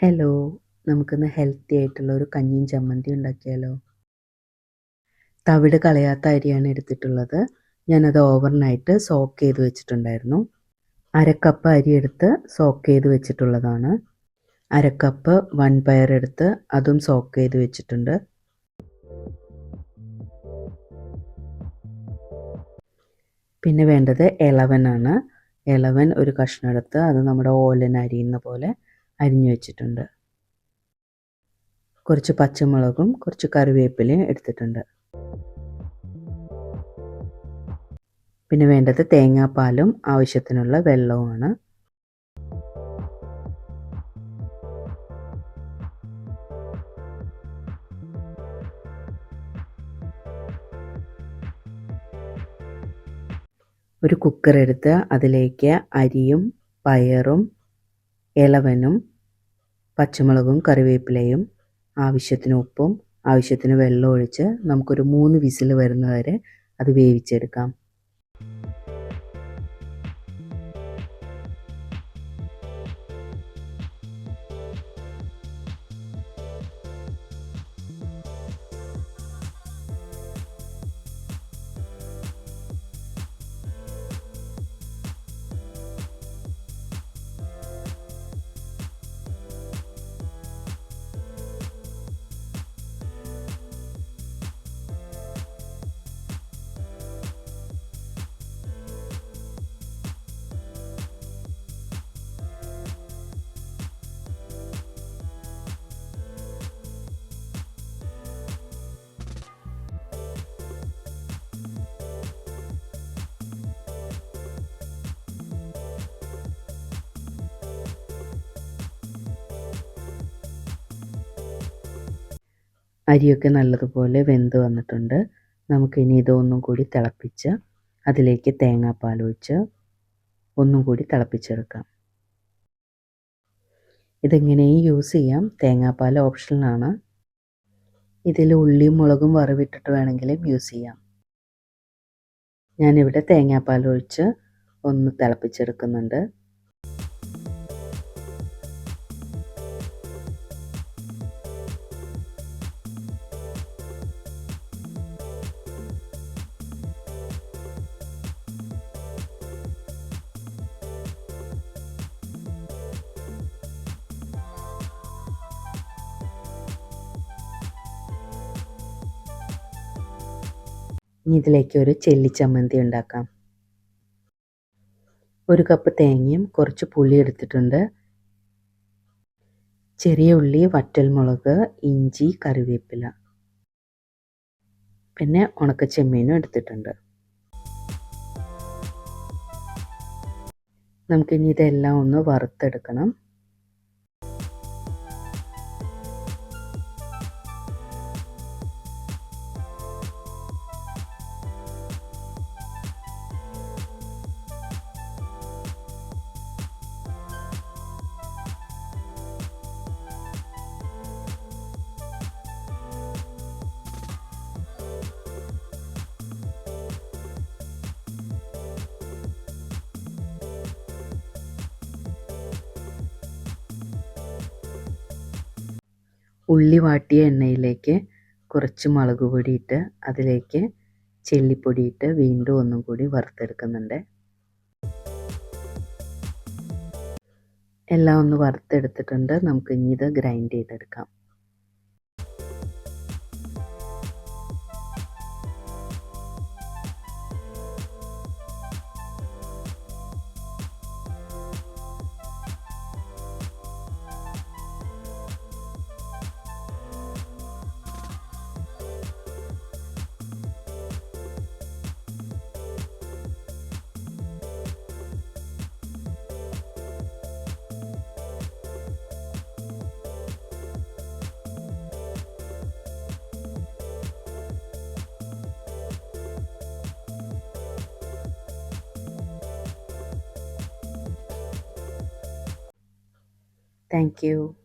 Hello, നമുക്കിന്ന് healthy ആയിട്ടുള്ള ഒരു കഞ്ഞിയും ചമ്മന്തി ഉണ്ടാക്കിയാലോ? തവിട് കളയാത്ത അരിയാണ് എടുത്തിട്ടുള്ളത്. ഞാനത് ഓവർനൈറ്റ് സോക്ക് ചെയ്ത് വെച്ചിട്ടുണ്ടായിരുന്നു. 1/2 കപ്പ് അരി എടുത്ത് സോക്ക് ചെയ്ത് വെച്ചിട്ടുള്ളതാണ്. 1/2 കപ്പ് വൻപയർ എടുത്ത് അതും സോക്ക് ചെയ്ത് വെച്ചിട്ടുണ്ട്. പിന്നെ വേണ്ടത് ഇളവനാണ്. ഇളവൻ ഒരു കഷ്ണം എടുത്ത് അത് നമ്മുടെ ഓലൻ അരിയുന്ന പോലെ അരിഞ്ഞു വെച്ചിട്ടുണ്ട്. കുറച്ച് പച്ചമുളകും കുറച്ച് കറിവേപ്പിലയും എടുത്തിട്ടുണ്ട്. പിന്നെ വേണ്ടത് തേങ്ങാപ്പാലും ആവശ്യത്തിനുള്ള വെള്ളവുമാണ്. ഒരു കുക്കർ എടുത്ത് അതിലേക്ക് അരിയും പയറും ഇളവനും പച്ചമുളകും കറിവേപ്പിലയും ആവശ്യത്തിന് ഉപ്പും ആവശ്യത്തിന് വെള്ളം ഒഴിച്ച് നമുക്കൊരു 3 വിസിൽ വരുന്നവരെ അത് വേവിച്ചെടുക്കാം. അരിയൊക്കെ നല്ലതുപോലെ വെന്ത് വന്നിട്ടുണ്ട്. നമുക്കിനി ഇതൊന്നും കൂടി തിളപ്പിച്ച് അതിലേക്ക് തേങ്ങാപ്പാൽ ഒഴിച്ച് ഒന്നും കൂടി തിളപ്പിച്ചെടുക്കാം. ഇതെങ്ങനെയും യൂസ് ചെയ്യാം. തേങ്ങാപ്പാൽ ഓപ്ഷണലാണ്. ഇതിൽ ഉള്ളിയും മുളകും വറവിട്ടിട്ട് വേണമെങ്കിലും യൂസ് ചെയ്യാം. ഞാനിവിടെ തേങ്ങാപ്പാൽ ഒഴിച്ച് ഒന്ന് തിളപ്പിച്ചെടുക്കുന്നുണ്ട്. ഇനി ഇതിലേക്ക് ഒരു ചെല്ലിച്ചമ്മന്തി ഉണ്ടാക്കാം. 1 കപ്പ് തേങ്ങയും കുറച്ച് പുളി എടുത്തിട്ടുണ്ട്. ചെറിയ ഉള്ളി, വറ്റൽമുളക്, ഇഞ്ചി, കറിവേപ്പില, പിന്നെ ഉണക്കച്ചെമ്മീനും എടുത്തിട്ടുണ്ട്. നമുക്കിനി ഇതെല്ലാം ഒന്ന് വറുത്തെടുക്കണം. ഉള്ളി വാട്ടിയ എണ്ണയിലേക്ക് കുറച്ച് മുളക് പൊടിയിട്ട് അതിലേക്ക് ചില്ലിപ്പൊടിയിട്ട് വീണ്ടും ഒന്നും കൂടി വറുത്തെടുക്കുന്നുണ്ട്. എല്ലാം ഒന്ന് വറുത്തെടുത്തിട്ടുണ്ട്. നമുക്ക് ഇനി ഇത് ഗ്രൈൻഡ് ചെയ്തെടുക്കാം. Thank you.